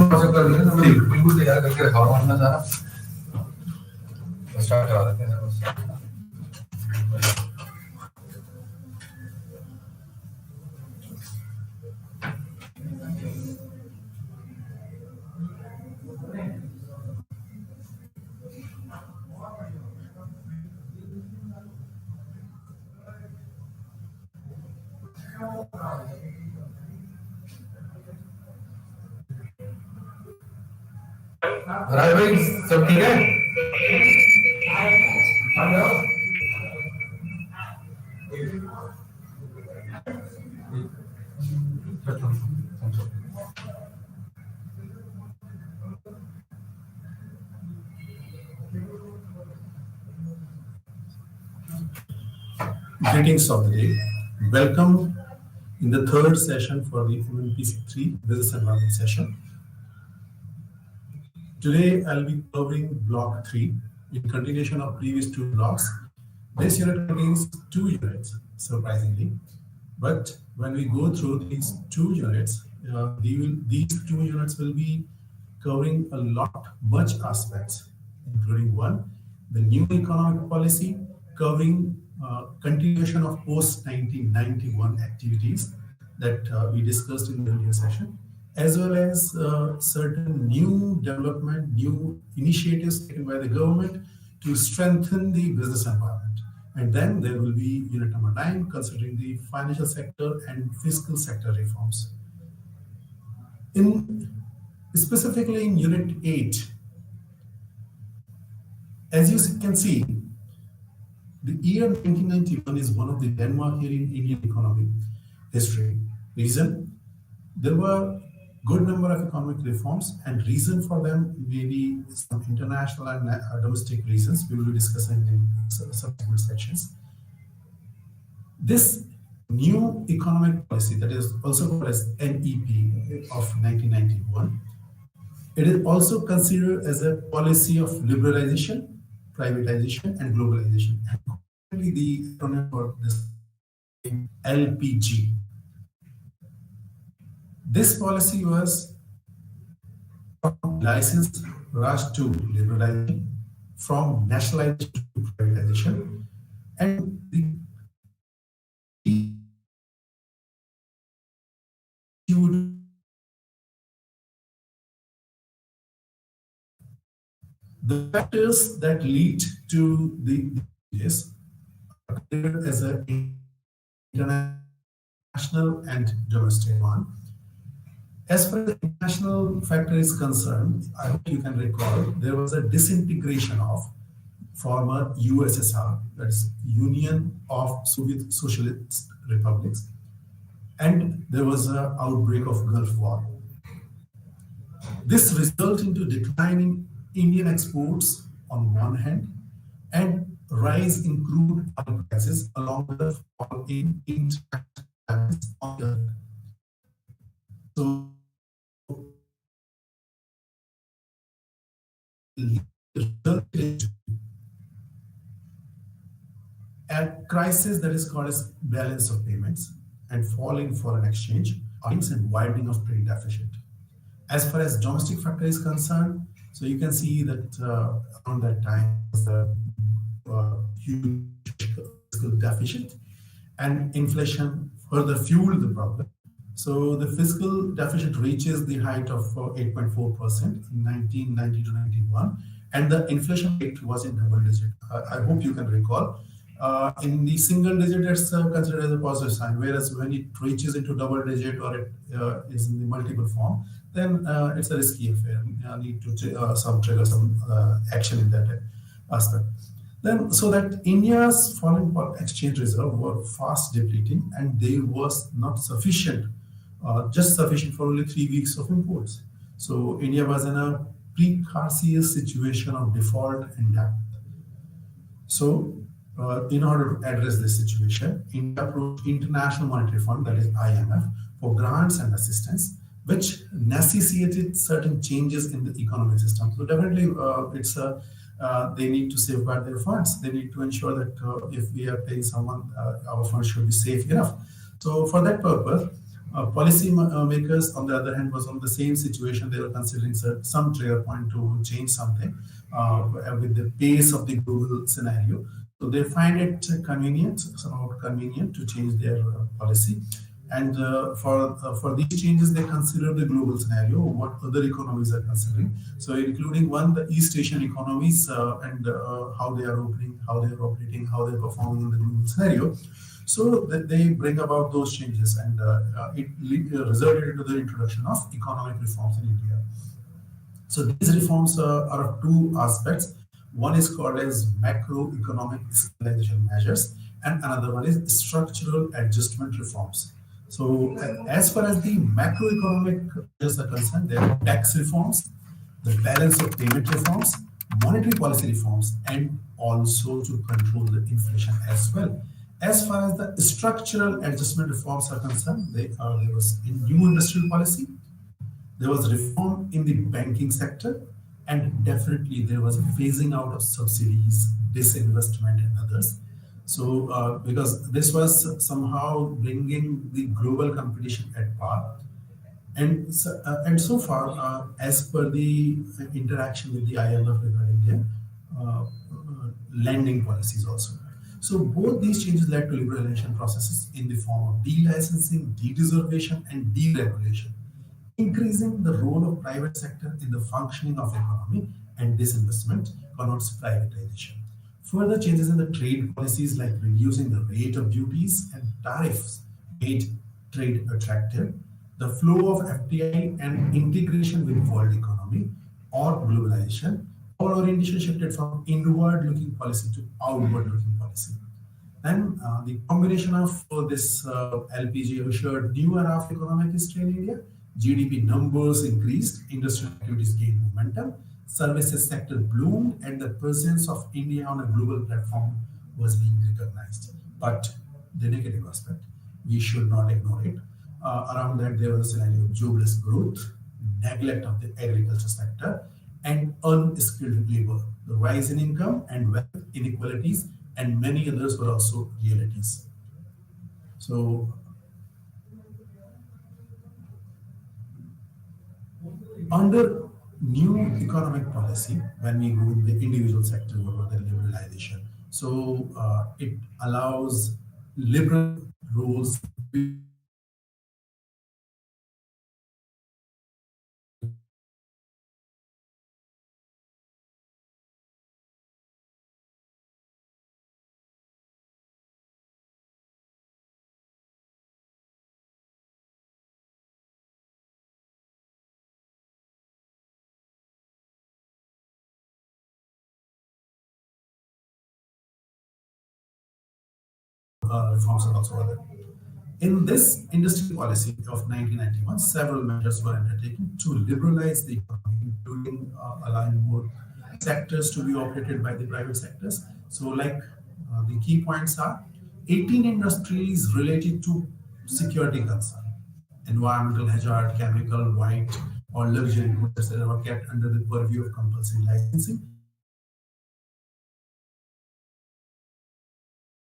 बिल्कुल तैयार करके रखा हुआ अपना सारा स्टार्ट करा देते हैं बस। राज भाई सब ठीक है? Greetings of the day. Welcome in the third session for the MMPC3 Business Environment session. Today I'll be covering block 3 in continuation of previous two blocks. This unit contains 2 units, surprisingly. But when we go through these 2 units, these 2 units will be covering much aspects, including one, the new economic policy covering continuation of post-1991 activities that we discussed in the earlier session, as well as certain new development, new initiatives taken by the government to strengthen the business environment. And then there will be unit number 9, considering the financial sector and fiscal sector reforms. Specifically in unit 8, as you can see, the year 1991 is one of the landmark here in Indian economic history. Reason? There were good number of economic reforms, and reason for them may be some international and domestic reasons we will be discussing in subsequent sections. This new economic policy, that is also called as NEP of 1991, it is also considered as a policy of liberalization, privatization, and globalization. And currently the acronym for this LPG. This policy was from license Raj to liberalization, from nationalization to privatization, and the factors that lead to this are considered as an international and domestic one. As far as the international factor is concerned, I hope you can recall there was a disintegration of former USSR, that is Union of Soviet Socialist Republics, and there was an outbreak of Gulf War. This resulted into declining Indian exports on one hand and rise in crude oil prices along with the fall in international prices on the other hand. So a crisis that is called as balance of payments and fall in foreign exchange and widening of trade deficit. As far as domestic factor is concerned, so you can see that around that time was a huge fiscal deficit, and inflation further fueled the problem. So the fiscal deficit reaches the height of 8.4% in 1990 to 91, and the inflation rate was in double digit. I hope you can recall. In the single digit, it's considered as a positive sign, whereas when it reaches into double digit or it is in the multiple form, then it's a risky affair. You need to trigger some action in that aspect. Then, so that India's foreign exchange reserve were fast depleting, and they was not sufficient, just sufficient for only 3 weeks of imports. So India was in a precarious situation of default and debt. So in order to address this situation, India approached International Monetary Fund, that is IMF, for grants and assistance, which necessitated certain changes in the economic system. So definitely, they need to safeguard their funds. They need to ensure that if we are paying someone, our funds should be safe enough. So for that purpose, Policy makers, on the other hand, was on the same situation. They were considering some trigger point to change something with the pace of the global scenario. So they find it convenient, somehow convenient, to change their policy. And for these changes, they consider the global scenario, what other economies are considering. So including one, the East Asian economies and how they are opening, how they are operating, how they are performing in the global scenario. So that they bring about those changes, and it resulted into the introduction of economic reforms in India. So these reforms are of two aspects. One is called as macroeconomic stabilization measures, and another one is structural adjustment reforms. So as far as the macroeconomic measures are concerned, there are tax reforms, the balance of payment reforms, monetary policy reforms, and also to control the inflation as well. As far as the structural adjustment reforms are concerned, there was a new industrial policy, there was reform in the banking sector, and definitely there was a phasing out of subsidies, disinvestment, and others. So, because this was somehow bringing the global competition at par, and so far, as per the interaction with the IMF regarding their lending policies also. So both these changes led to liberalization processes in the form of delicensing, de-reservation, and deregulation, increasing the role of private sector in the functioning of economy, and disinvestment connotes privatization. Further changes in the trade policies like reducing the rate of duties and tariffs made trade attractive. The flow of FDI and integration with world economy or globalization, our orientation shifted from inward-looking policy to outward-looking policy. And the combination of this LPG assured new era of economic history in India. GDP numbers increased, industrial activities gained momentum, services sector bloomed, and the presence of India on a global platform was being recognized. But the negative aspect, we should not ignore it. Around that, there was a scenario of jobless growth, neglect of the agriculture sector, and unskilled labor. The rise in income and wealth inequalities, and many others were also realities. So, under new economic policy, when we go in the individual sector or the liberalization, so it allows liberal rules reforms are also other. In this industry policy of 1991, several measures were undertaken to liberalize the economy, including allowing more sectors to be operated by the private sectors. So, like the key points are 18 industries related to security concern, environmental hazard, chemical, white, or luxury goods, etc., were kept under the purview of compulsory licensing,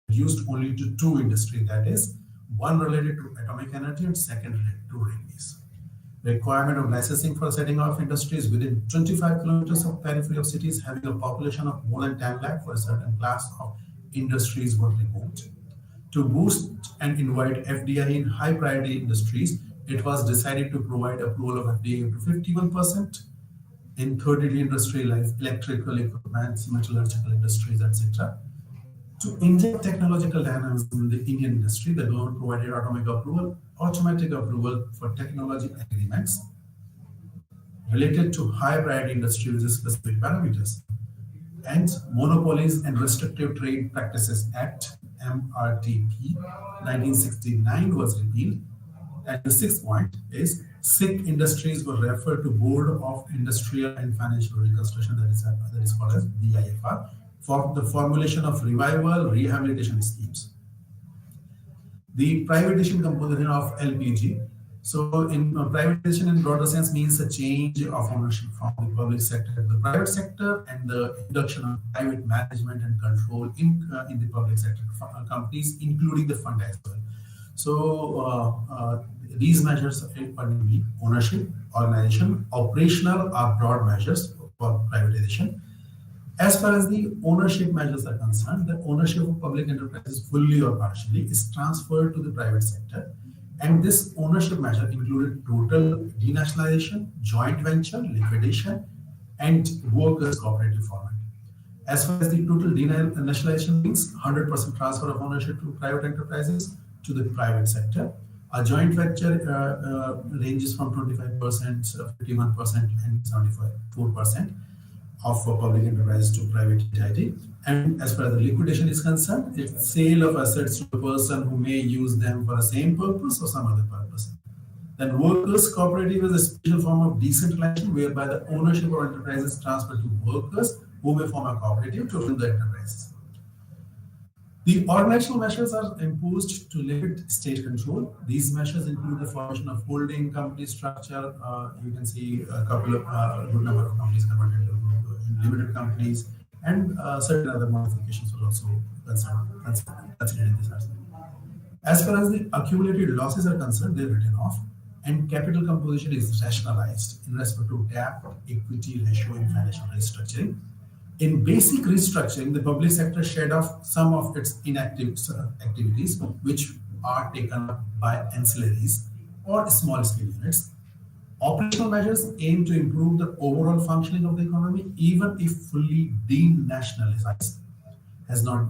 used only to two industries, that is, one related to atomic energy and second related to railways. Requirement of licensing for setting off industries within 25 kilometers of periphery of cities having a population of more than 10 lakh for a certain class of industries were removed. To boost and invite FDI in high priority industries, it was decided to provide approval of FDI up to 51% in 30 industry like electrical equipment, metallurgical industries, etc. To inject technological dynamism in the Indian industry, the government provided automatic approval for technology agreements related to high priority industry with specific parameters. And Monopolies and Restrictive Trade Practices Act (MRTP) 1969 was repealed. And the sixth point is SIC industries were referred to Board of Industrial and Financial Reconstruction, that is called as BIFR, for the formulation of revival rehabilitation schemes. The privatization composition of LPG. So, in privatization in broader sense means a change of ownership from the public sector to the private sector, and the introduction of private management and control in the public sector companies, including the fund as well. So, These measures are namely ownership, organization, operational or broad measures for privatization. As far as the ownership measures are concerned, the ownership of public enterprises fully or partially is transferred to the private sector. And this ownership measure included total denationalization, joint venture, liquidation, and workers' cooperative format. As far as the total denationalization means, 100% transfer of ownership to private enterprises to the private sector. A joint venture ranges from 25%, 51%, and 74% of public enterprise to private entity. And as far as the liquidation is concerned, it's sale of assets to a person who may use them for the same purpose or some other purpose. Then workers' cooperative is a special form of decentralization whereby the ownership of enterprises is transferred to workers who may form a cooperative to run the enterprises. The organizational measures are imposed to limit state control. These measures include the formation of holding company structure. You can see a couple of good number of companies converted into limited companies, and certain other modifications were also considered in this aspect. As far as the accumulated losses are concerned, they're written off, and capital composition is rationalized in respect to debt equity ratio in financial restructuring. In basic restructuring, the public sector shed off some of its inactive activities, which are taken up by ancillaries or small scale units. Operational measures aim to improve the overall functioning of the economy, even if fully denationalized has not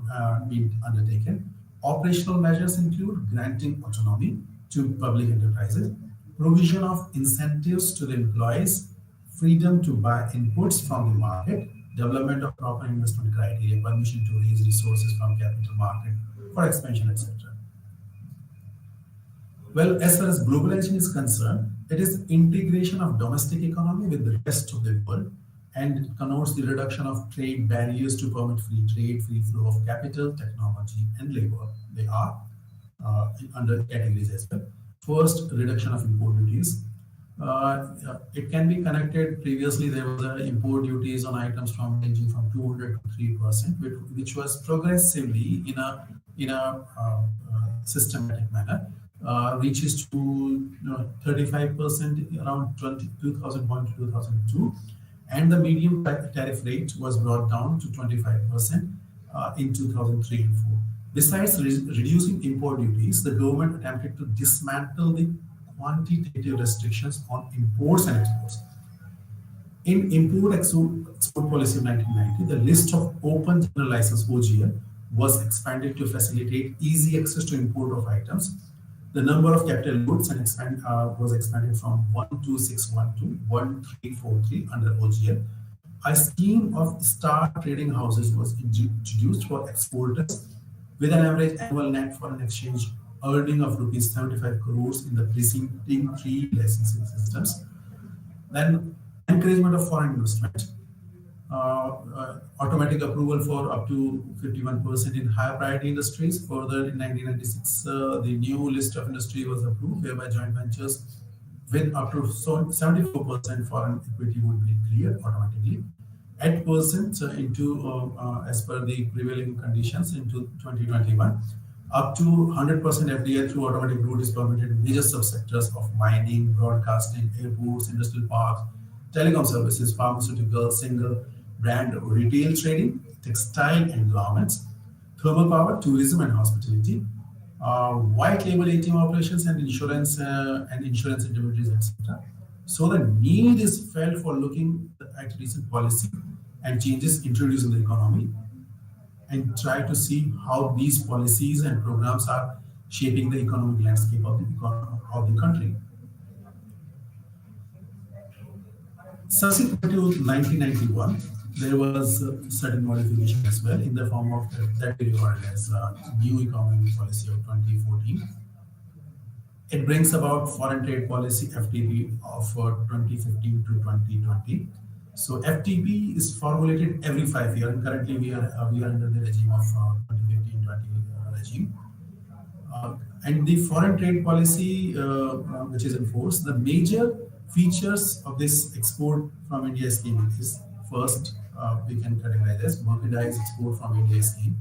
been undertaken. Operational measures include granting autonomy to public enterprises, provision of incentives to the employees, freedom to buy inputs from the market, development of proper investment criteria, permission to raise resources from capital market for expansion, etc. Well, as far as globalization is concerned, it is integration of domestic economy with the rest of the world, and it connotes the reduction of trade barriers to permit free trade, free flow of capital, technology, and labor. They are under categories as well. First, reduction of import duties. It can be connected. Previously, there was import duties on items from ranging from 200 to 3%, which was progressively in a systematic manner. Reaches to 35% around 2001 to 2002, and the medium tariff rate was brought down to 25% in 2003 and 4. Besides reducing import duties, the government attempted to dismantle the quantitative restrictions on imports and exports. In Import-Export Policy of 1990, the list of open general license (OGL) was expanded to facilitate easy access to import of items. The number of capital goods was expanded from 12612 to 1343 under OGL. A scheme of star trading houses was introduced for exporters with an average annual net foreign exchange earning of rupees 75 crores in the preceding 3 licensing systems. Then encouragement of foreign investment. Automatic approval for up to 51% in higher priority industries. Further, in 1996, the new list of industry was approved, whereby joint ventures with up to 74% foreign equity would be cleared automatically. 8% as per the prevailing conditions into 2021. Up to 100% FDI through automatic route is permitted in major subsectors of mining, broadcasting, airports, industrial parks, telecom services, pharmaceuticals, single brand retail trading, textile and garments, thermal power, tourism and hospitality, white label ATM operations and insurance intermediaries, etc. So the need is felt for looking at recent policy and changes introduced in the economy and try to see how these policies and programs are shaping the economic landscape of the country. Subsequent to 1991, there was certain modification as well in the form of that we regard as new economic policy of 2014. It brings about foreign trade policy (FTP) of 2015 to 2020. So FTP is formulated every 5 years, and currently we are under the regime of 2015-20 regime. And the foreign trade policy which is enforced, the major features of this export from India scheme is first, we can categorize as merchandise export from India scheme.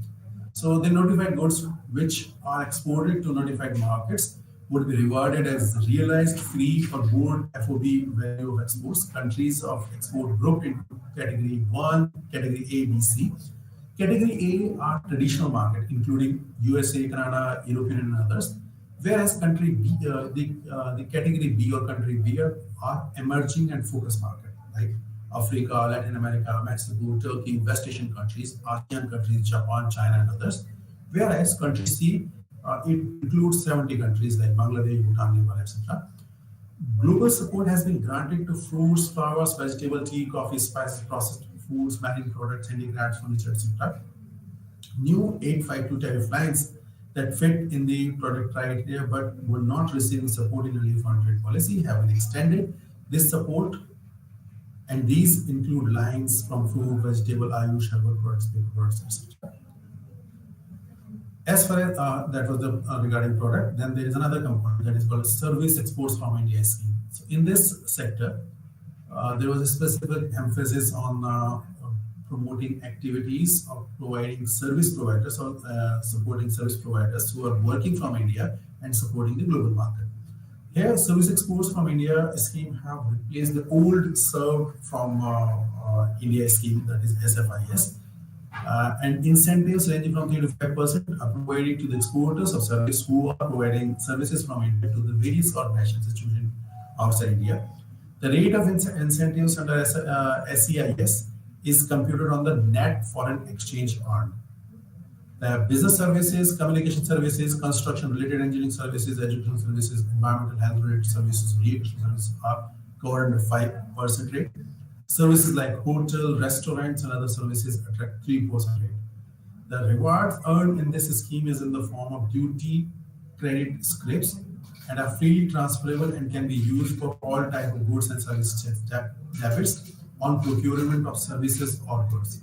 So the notified goods which are exported to notified markets would be rewarded as realized free or board FOB value of exports. Countries of export grouped into category 1, category A, B, C. Category A are traditional market, including USA, Canada, European, and others. Whereas country B, the category B or country B are emerging and focus market, like Africa, Latin America, Mexico, Turkey, West Asian countries, ASEAN countries, Japan, China, and others. Whereas country C, it includes 70 countries like Bangladesh, Bhutan, Nepal, etc. Global support has been granted to fruits, flowers, vegetable, tea, coffee, spices, processed foods, marine products, handicrafts, furniture, etc. New 852 tariff lines that fit in the product criteria but were not receiving support in earlier foreign trade policy have been extended. This support, and these include lines from fruit, vegetable, ayush, herbal products, paper products, etc. As far as that was the regarding product, then there is another component that is called service exports from India scheme. So in this sector, there was a specific emphasis on promoting activities of providing service providers or supporting service providers who are working from India and supporting the global market. Here, service exports from India scheme have replaced the old served from India scheme, that is SFIS. And incentives ranging from 3 to 5% are provided to the exporters of service who are providing services from India to the various organizations institutions outside India. The rate of incentives under SEIS is computed on the net foreign exchange earned. The business services, communication services, construction-related engineering services, education services, environmental health-related services, recreation services are covered under 5% rate. Services like hotel, restaurants, and other services attract 3% rate. The rewards earned in this scheme is in the form of duty credit scripts and are freely transferable and can be used for all type of goods and services debits on procurement of services or goods.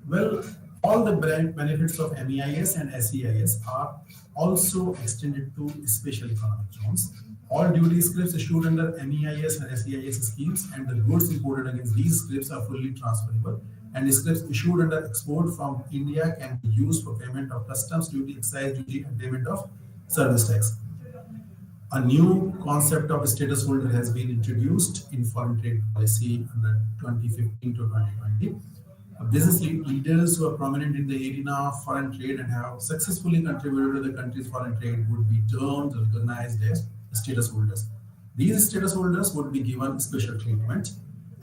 Well, all the benefits of MEIS and SEIS are also extended to special economic zones. All duty scripts issued under MEIS and SEIS schemes and the goods imported against these scripts are fully transferable, and the scripts issued under export from India can be used for payment of customs duty, excise duty, and payment of service tax. A new concept of status holder has been introduced in foreign trade policy under 2015 to 2020. Business leaders who are prominent in the arena of foreign trade and have successfully contributed to the country's foreign trade would be termed or recognized as status holders. These status holders would be given special treatment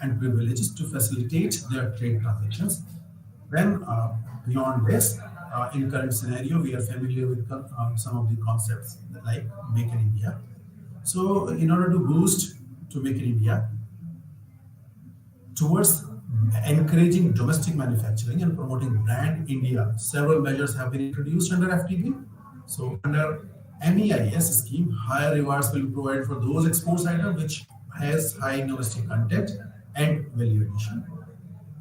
and privileges to facilitate their trade transactions. Then, beyond this, in current scenario, we are familiar with some of the concepts like Make in India. So, in order to boost to Make in India, towards encouraging domestic manufacturing and promoting brand India, several measures have been introduced under FTP. So, under MEIS scheme, higher rewards will be provided for those exports items which has high domestic content and value addition.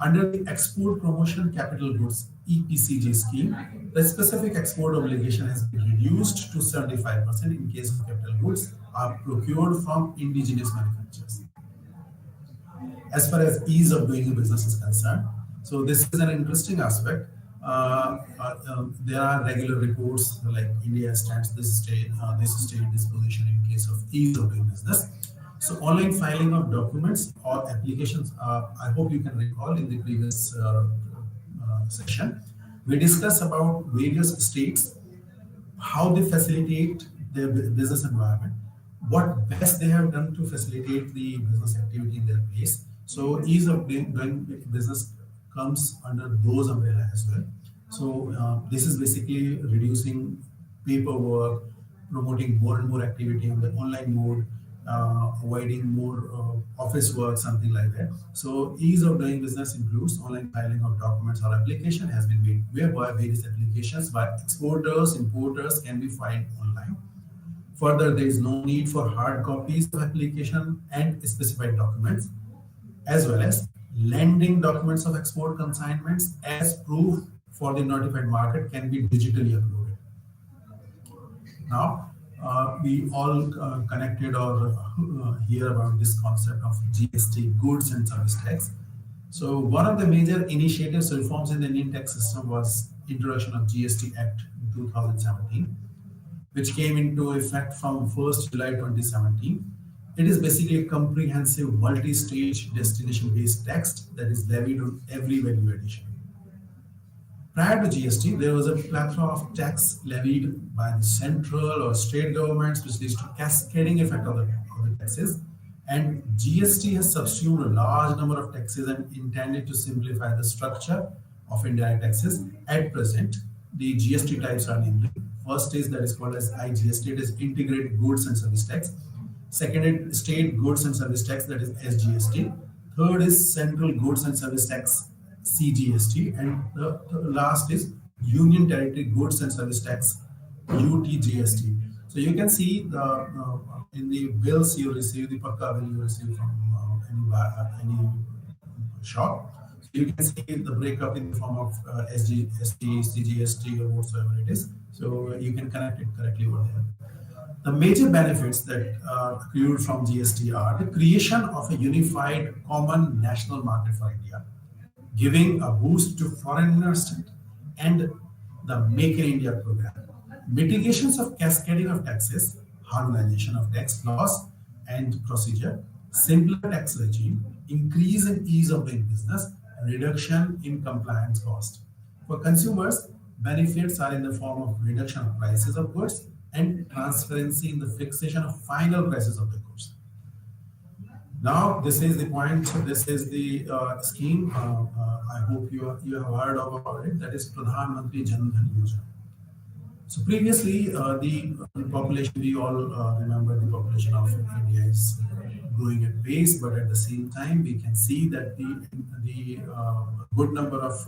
Under the Export Promotion Capital Goods EPCG scheme, the specific export obligation has been reduced to 75% in case of capital goods are procured from indigenous manufacturers. As far as ease of doing business is concerned, so this is an interesting aspect. There are regular reports like India stands this state, this position in case of ease of doing business. So online filing of documents or applications, I hope you can recall in the previous session, we discussed about various states, how they facilitate their business environment, what best they have done to facilitate the business activity in their place. So ease of doing business comes under those umbrella as well. So this is basically reducing paperwork, promoting more and more activity on the online mode, avoiding more office work, something like that. So ease of doing business includes online filing of documents or application has been made, whereby various applications by exporters, importers can be filed online. Further, there is no need for hard copies of application and specified documents, as well as lending documents of export consignments as proof for the notified market can be digitally uploaded. Now, we all connected or hear about this concept of GST, goods and service tax. So one of the major initiatives reforms in the Indian tax system was introduction of GST Act in 2017. which came into effect from 1st July 2017. It is basically a comprehensive multi-stage destination-based tax that is levied on every value addition. Prior to GST, there was a plethora of tax levied by the central or state governments, which leads to cascading effect of the taxes. And GST has subsumed a large number of taxes and intended to simplify the structure of indirect taxes. At present, the GST types are namely: first is that is called as IGST, it is Integrated Goods and Service Tax. Second is State Goods and Service Tax, that is SGST. Third is Central Goods and Service Tax, CGST, and the last is Union Territory Goods and Service Tax, UTGST. So you can see in the bills you receive, the pakka bill you receive from any shop. So you can see the breakup in the form of SGST, CGST, or whatsoever it is. So you can connect it correctly over there. The major benefits that are accrued from GST are the creation of a unified common national market for India, giving a boost to foreign investment, and the Make in India program. Mitigations of cascading of taxes, harmonization of tax laws and procedure, simpler tax regime, increase in ease of doing business, reduction in compliance cost. For consumers, benefits are in the form of reduction of prices of goods and transparency in the fixation of final prices of the goods. Now, this is the point. This is the scheme. I hope you have heard about it. That is Pradhan Mantri Jan Dhan Yojana. So previously, the population, we all remember the population of India is growing at pace, but at the same time, we can see that the good number of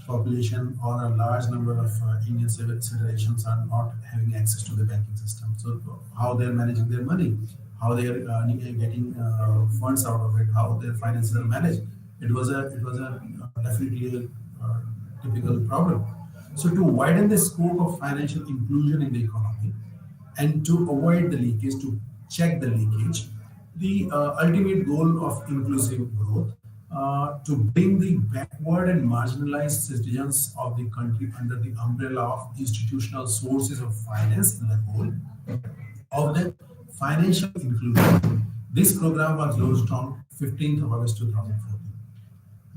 population or a large number of Indian civilizations are not having access to the banking system. So how they're managing their money, how they are getting funds out of it, how their finances are managed. It was a definitely a typical problem. So to widen the scope of financial inclusion in the economy and to avoid the leakage, to check the leakage, the ultimate goal of inclusive growth, to bring the backward and marginalized citizens of the country under the umbrella of institutional sources of finance in the whole of the financial inclusion. This program was launched on 15th of August 2014.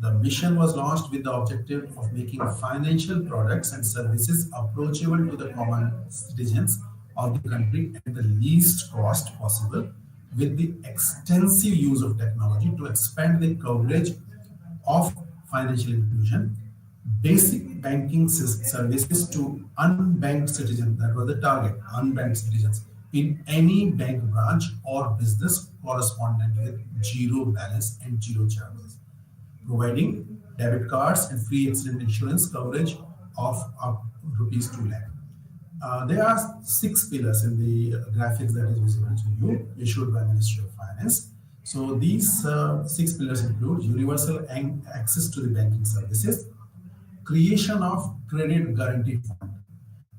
The mission was launched with the objective of making financial products and services approachable to the common citizens of the country at the least cost possible, with the extensive use of technology to expand the coverage of financial inclusion, basic banking services to unbanked citizens. That was the target, unbanked citizens in any bank branch or business correspondent with zero balance and zero charges, providing debit cards and free accident insurance coverage of up rupees 2 lakh. There are 6 pillars in the graphics that is visible to you, issued by Ministry of Finance. So these 6 pillars include universal access to the banking services, creation of credit guarantee fund,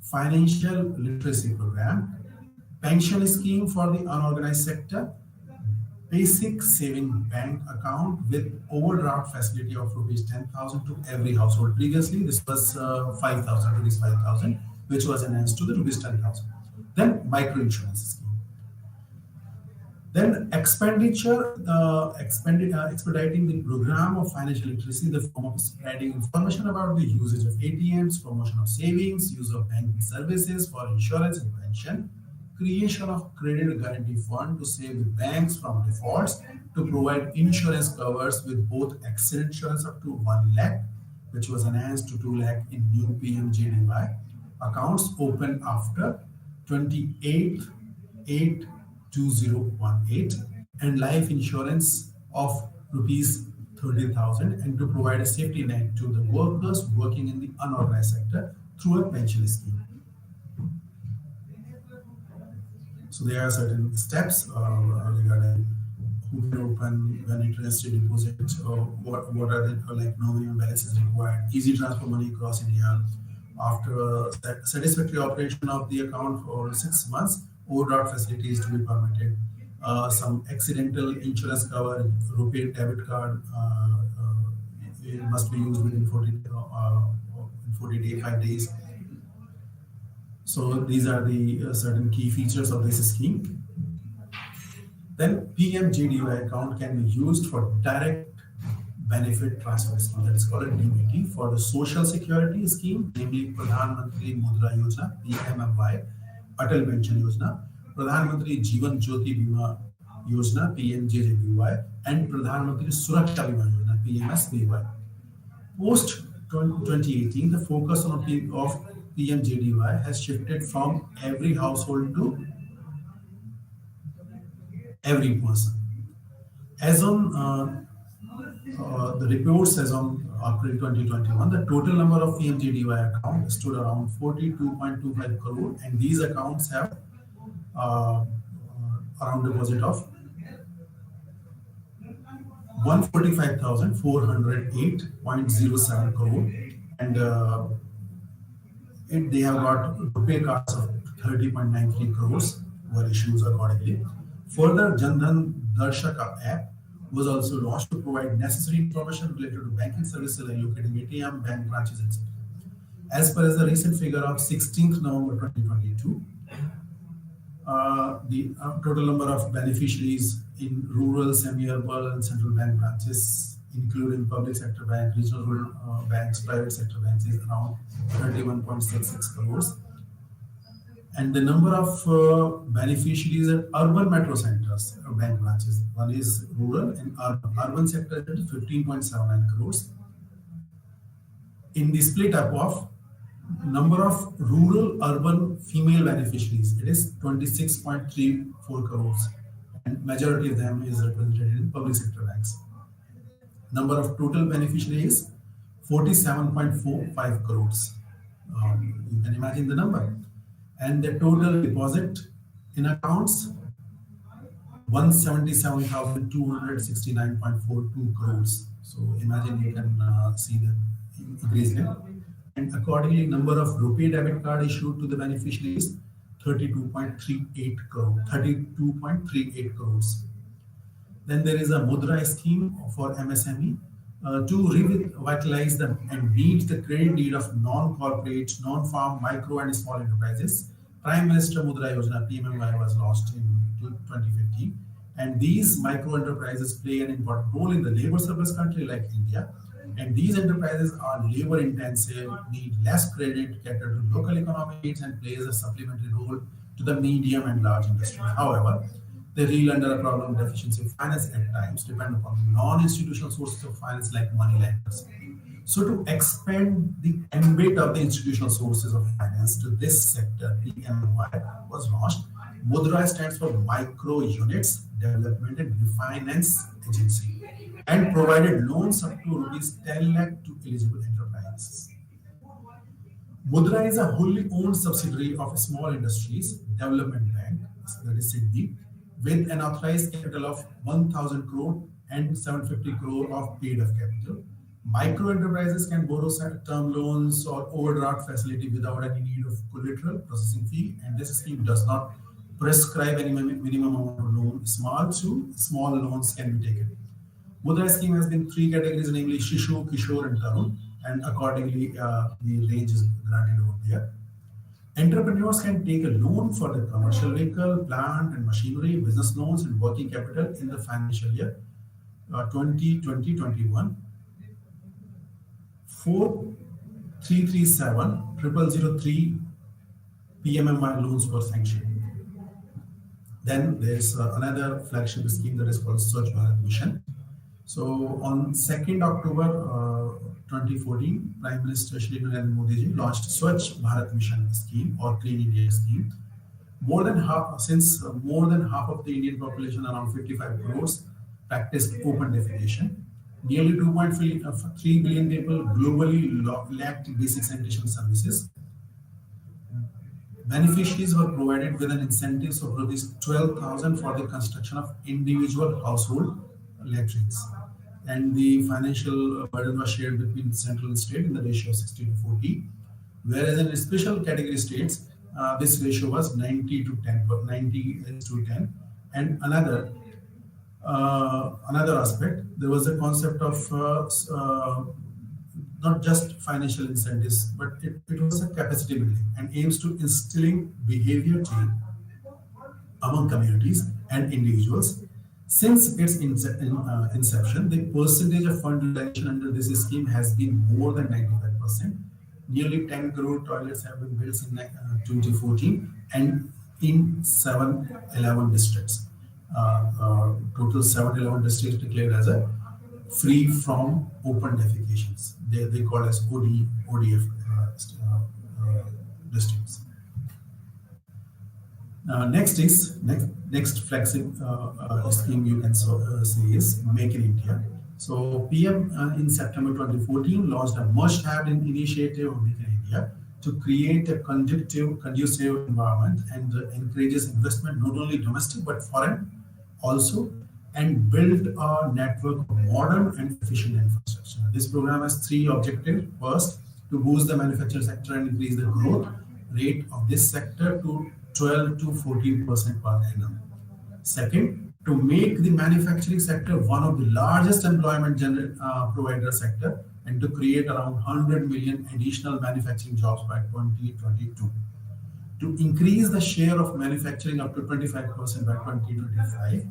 financial literacy program, pension scheme for the unorganized sector, basic saving bank account with overdraft facility of rupees 10,000 to every household. Previously, this was 5,000, rupees 5,000, which was enhanced to the rupees 10,000. Then micro insurance scheme. Then expenditure, expediting the program of financial literacy in the form of spreading information about the usage of ATMs, promotion of savings, use of banking services for insurance and pension, creation of credit guarantee fund to save the banks from defaults, to provide insurance covers with both accident insurance up to 1 lakh, which was enhanced to 2 lakh in new PMJDY, accounts open after 28/8/2018, and life insurance of rupees 30,000, and to provide a safety net to the workers working in the unorganized sector through a pension scheme. So there are certain steps regarding who can open, when interest rate deposit, what are the like nominal balances required, easy transfer money across India. After satisfactory operation of the account for 6 months, overdraft facilities to be permitted. Some accidental insurance cover, rupee debit card it must be used within 40 to 5 days. So these are the certain key features of this scheme. Then PMJDY account can be used for direct benefit transfer scheme, that is called a DBT, for the social security scheme, namely Pradhan Mantri Mudra Yojana (PMFY), Atal Pension Yojana, Pradhan Mantri Jeevan Jyoti Bima Yojana (PMJJBY), and Pradhan Mantri Suraksha Bima Yojana (PMSBY). Post 2018, the focus on of PMJDY has shifted from every household to every person. As on the report says on April 2021, the total number of PMJDY accounts stood around 42.25 crore, and these accounts have around deposit of 145,408.07 crore, and they have got rupee cards of 30.93 crores were issued accordingly. Further, Jandhan Darshaka app was also launched to provide necessary information related to banking services like locating ATM, bank branches, etc. As per as the recent figure of 16th November 2022, the total number of beneficiaries in rural, semi-urban, and central bank branches, including public sector bank, regional banks, private sector banks, is around 31.66 crores. And the number of beneficiaries at urban metro centers, bank branches, one is rural and urban. Urban sector is 15.79 crores. In the split up of number of rural urban female beneficiaries, it is 26.34 crores, and majority of them is represented in public sector banks. Number of total beneficiaries 47.45 crores. You can imagine the number. And the total deposit in accounts 177,269.42 crores. So imagine, you can see the increase there. And accordingly, number of rupee debit card issued to the beneficiaries 32.38 crores. Then there is a Mudra scheme for MSME to revitalize them and meet the credit need of non-corporate, non-farm, micro and small enterprises. Prime Minister Mudra Yojana (PMMY) was launched in 2015, and these micro enterprises play an important role in the labor surplus country like India. And these enterprises are labor intensive, need less credit, cater to local economic needs, and plays a supplementary role to the medium and large industry. However, they reel under a problem of deficiency of finance at times, depend upon non-institutional sources of finance like money lenders. So to expand the ambit of the institutional sources of finance to this sector, PMY was launched. Mudra stands for Micro Units Development and Refinance Agency, and provided loans up to rupees 10 lakh to eligible enterprises. Mudra is a wholly owned subsidiary of Small Industries Development Bank, that is SIDBI, with an authorized capital of 1,000 crore and 750 crore of paid-up capital. Micro enterprises can borrow term loans or overdraft facility without any need of collateral processing fee, and this scheme does not prescribe any minimum amount of loan. Small loans can be taken. Mudra scheme has been three categories, namely Shishu, Kishore, and Tarun, and accordingly the range is granted over there. Entrepreneurs can take a loan for the commercial vehicle, plant and machinery, business loans, and working capital in the financial year 2020-21. 4,337,003 PMMY loans were sanctioned. Then there is another flagship scheme that is called Swachh Bharat Mission. So on 2nd October 2014, Prime Minister Shri Narendra Modi ji launched Swachh Bharat Mission scheme or Clean India scheme. More than half of the Indian population, around 55 crores, practiced open defecation. Nearly 2.3 billion people globally lacked basic sanitation services. Beneficiaries were provided with an incentive of rupees 12,000 for the construction of individual household latrines, and the financial burden was shared between central and state in the ratio of 60-40. Whereas in special category states, this ratio was 90-10. And another aspect, there was a concept of not just financial incentives, but it was a capacity building and aims to instilling behavior change among communities and individuals. Since its inception, the percentage of fund utilization under this scheme has been more than 95%. Nearly 10 crore toilets have been built in 2014 and in 711 districts. Total 711 districts declared as a free from open defecations. They call as ODF districts. Next flagship scheme you can see is Make in India. So PM in September 2014 launched a must-have initiative of Make in India to create a conducive environment and encourages investment not only domestic but foreign also, and build a network of modern and efficient infrastructure. This program has three objectives. First, to boost the manufacturing sector and increase the growth rate of this sector to 12 to 14% per annum. Second, to make the manufacturing sector one of the largest employment provider sector and to create around 100 million additional manufacturing jobs by 2022. To increase the share of manufacturing up to 25% by 2025.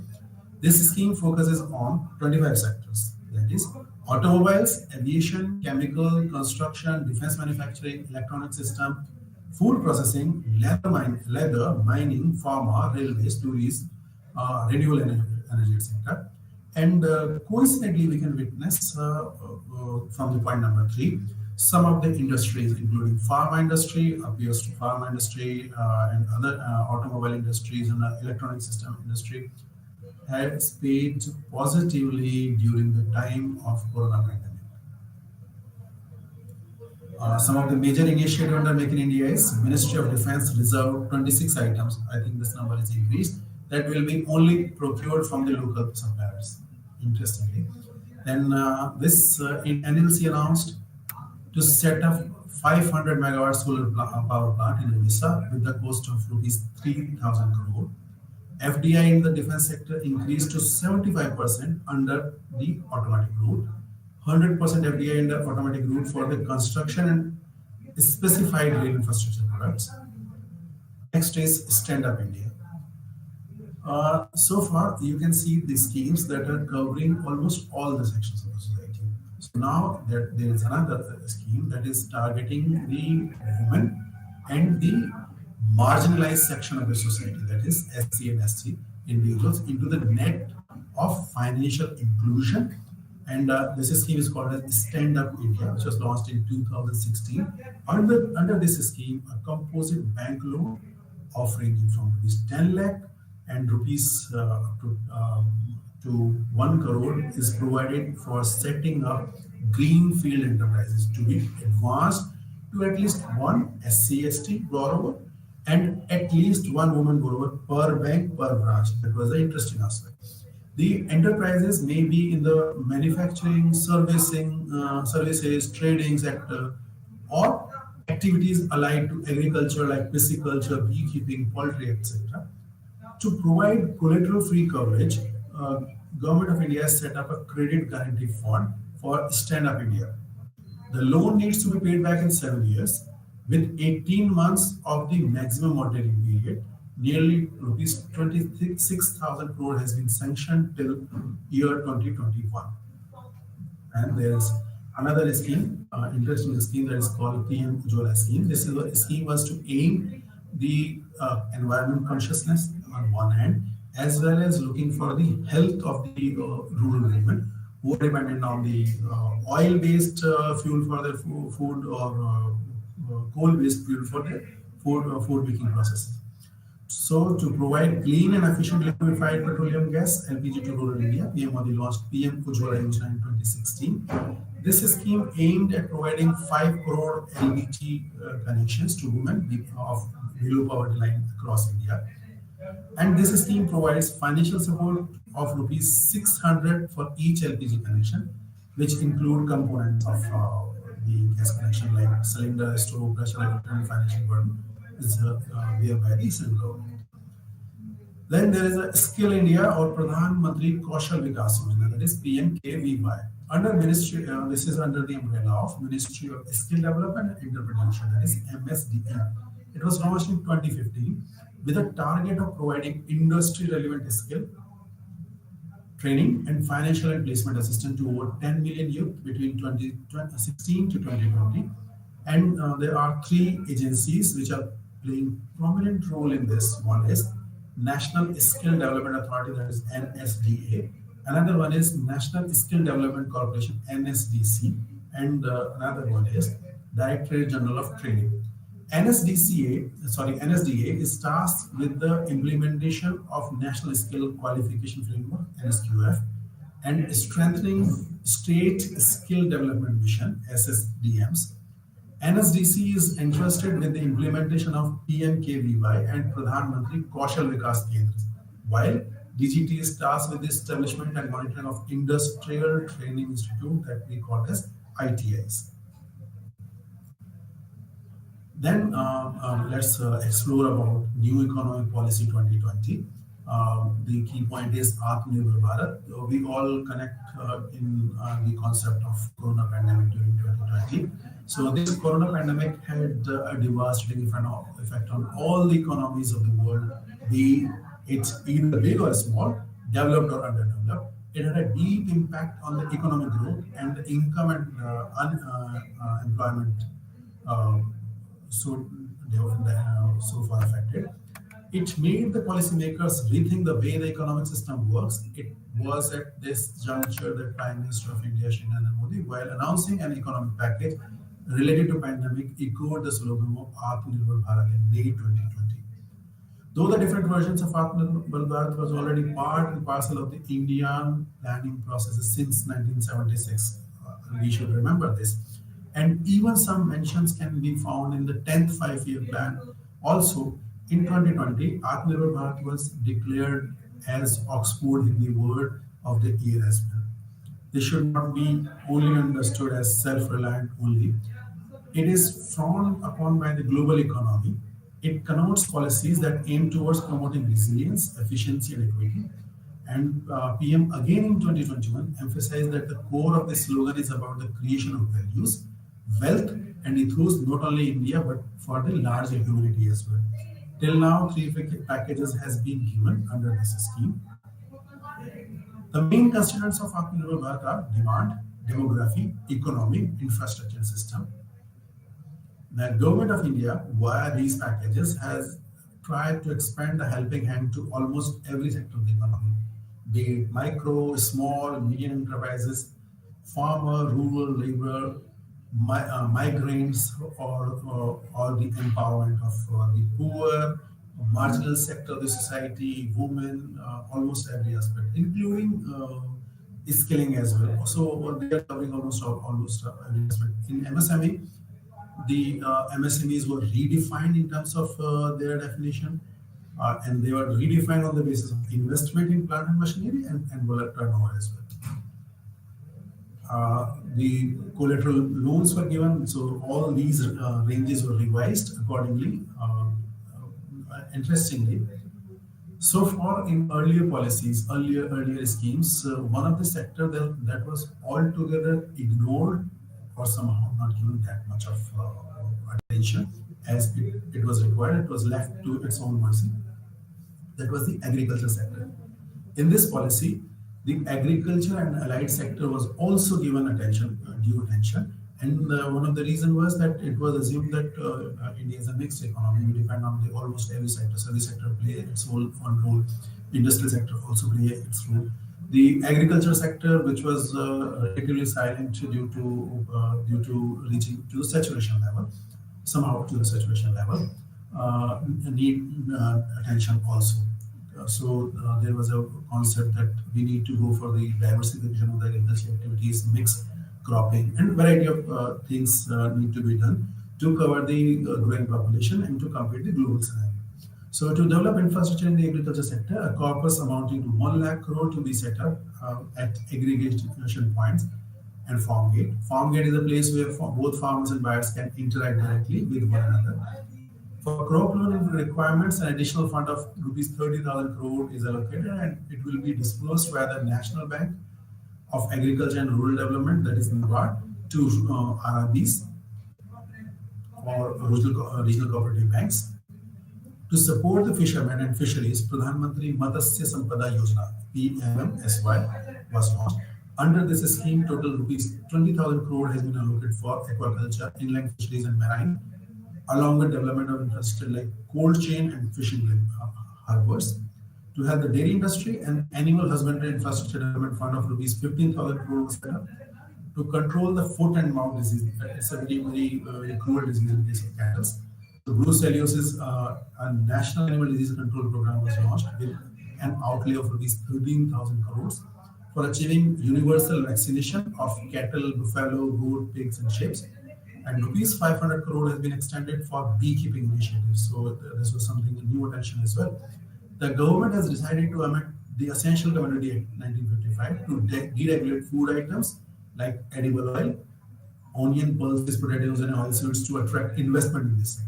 This scheme focuses on 25 sectors, that is automobiles, aviation, chemical, construction, defense manufacturing, electronic system, food processing, leather, mining, pharma, railways, tourism, renewable energy, etc. And coincidentally, we can witness from the point number 3, some of the industries, including pharma industry, appears to pharma industry, and other automobile industries and electronic system industry, has paid positively during the time of Corona pandemic. Some of the major initiatives under Make in India is Ministry of Defense reserved 26 items. I think this number is increased. That will be only procured from the local suppliers. Interestingly, then this in NLC announced to set up 500 megawatt solar power plant in Odisha with the cost of rupees 3,000 crore. FDI in the defense sector increased to 75% under the automatic route, 100% FDI in the automatic route for the construction and specified rail infrastructure products. Next is Stand Up India. So far, you can see the schemes that are covering almost all the sections of the society. So now there is another scheme that is targeting the women and the marginalized section of the society, that is SC and ST individuals, into the net of financial inclusion. And this scheme is called as Stand Up India, which was launched in 2016. Under this scheme, a composite bank loan offering from rupees 10 lakh and rupees to 1 crore is provided for setting up greenfield enterprises to be advanced to at least one SC/ST borrower and at least one woman borrower per bank per branch. That was the interesting aspect. The enterprises may be in the manufacturing, services, trading sector, or activities allied to agriculture like pisciculture, beekeeping, poultry, etc. To provide collateral-free coverage, Government of India has set up a credit guarantee fund for Stand Up India. The loan needs to be paid back in 7 years, with 18 months of the maximum mortality period. Nearly rupees 26,000 crore has been sanctioned till year 2021. And there is another scheme, interesting scheme, that is called PM Ujjwala scheme. This is a scheme was to aim the environment consciousness on one hand, as well as looking for the health of the rural women who are dependent on the oil-based fuel for their food or coal-based fuel for their food making processes. So, to provide clean and efficient liquefied petroleum gas (LPG) to rural India, PM Modi launched PM Ujjwala Yojana in 2016. This scheme aimed at providing 5 crore LPG connections to women of below poverty line across India. And this scheme provides financial support of rupees 600 for each LPG connection, which include components of the gas connection like cylinder, stove, pressure, and financial burden is bear by the central government. Then there is a Skill India or Pradhan Mantri Kaushal Vikas Yojana, that is PMKVY. Under Ministry, this is under the umbrella of Ministry of Skill Development and Entrepreneurship, that is MSDE. It was launched in 2015 with a target of providing industry-relevant skill training and financial and placement assistance to over 10 million youth between 2016 to 2020. And there are three agencies which are playing prominent role in this. One is National Skill Development Authority, that is NSDA. Another one is National Skill Development Corporation, NSDC. And another one is Directorate General of Training. NSDA is tasked with the implementation of National Skill Qualification Framework, NSQF, and strengthening State Skill Development Mission, SSDMs. NSDC is entrusted with the implementation of PMKVY and Pradhan Mantri Kaushal Vikas Kendras, while DGT is tasked with the establishment and monitoring of Industrial Training Institute that we call as ITIs. Then let's explore about New Economic Policy 2020. The key point is Atmanirbhar Bharat. We all connect in the concept of Corona pandemic during 2020. So this Corona pandemic had a devastating effect on all the economies of the world, be it either big or small, developed or underdeveloped. It had a deep impact on the economic growth and the income and employment. So they were so far affected. It made the policymakers rethink the way the economic system works. It was at this juncture that Prime Minister of India, Shri Narendra Modi, while announcing an economic package related to pandemic, echoed the slogan of Atmanirbhar Bharat in May 2020. Though the different versions of Atmanirbhar Bharat was already part and parcel of the Indian planning processes since 1976, we should remember this. And even some mentions can be found in the 10th five-year plan. Also, in 2020, Atmanirbhar Bharat was declared as Oxford Hindi Word of the Year as well. This should not be only understood as self-reliant only. It is frowned upon by the global economy. It connotes policies that aim towards promoting resilience, efficiency, and equity. And PM again in 2021 emphasized that the core of this slogan is about the creation of values, wealth, and ethos not only India but for the larger humanity as well. Till now, three packages has been given under this scheme. The main constituents of Atmanirbhar Bharat are demand, demography, economy, infrastructure system. The government of India, via these packages, has tried to expand the helping hand to almost every sector of the economy, be it micro, small, medium enterprises, farmer, rural, labor, migrants, or the empowerment of the poor, marginal sector of the society, women, almost every aspect, including skilling as well. So they are covering almost every aspect. In MSME, the MSMEs were redefined in terms of their definition, and they were redefined on the basis of investment in plant and machinery and turnover as well. The collateral loans were given, so all these ranges were revised accordingly. Interestingly, so far in earlier policies, earlier schemes, one of the sector that was altogether ignored or somehow not given that much of attention as it was required, it was left to its own mercy. That was the agriculture sector. In this policy, the agriculture and allied sector was also given due attention. And one of the reasons was that it was assumed that India is a mixed economy. We depend on almost every sector. Service sector play its own role. Industrial sector also play its role. The agriculture sector, which was relatively silent due to reaching to the saturation level, somehow to the saturation level, need attention also. So there was a concept that we need to go for the diversification of the agricultural activities, mixed cropping, and variety of things need to be done to cover the growing population and to complete the global scenario. So to develop infrastructure in the agriculture sector, a corpus amounting to 1 lakh crore to be set up at aggregation points and farm gate. Farm gate is a place where both farmers and buyers can interact directly with one another. For crop loan requirements, an additional fund of rupees 30,000 crore is allocated and it will be disbursed via the National Bank of Agriculture and Rural Development, that is NABARD, to RRBs or regional cooperative banks. To support the fishermen and fisheries, Pradhan Mantri Matsya Sampada Yojana (PMMSY) was launched. Under this scheme, total rupees 20,000 crore has been allocated for aquaculture, inland fisheries, and marine, along with development of infrastructure like cold chain and fishing harbors. To help the dairy industry, and animal husbandry infrastructure development fund of rupees 15,000 crore was set up to control the foot and mouth disease. It's a very cruel disease in case of cattle. The brucellosis, a national animal disease control program, was launched with an outlay of rupees 13,000 crores for achieving universal vaccination of cattle, buffalo, goat, pigs, and sheep. And rupees 500 crore has been extended for beekeeping initiatives. So this was something new attention as well. The government has decided to amend the Essential Commodity Act 1955 to deregulate food items like edible oil, onion, pulses, potatoes, and oilseeds to attract investment in this sector.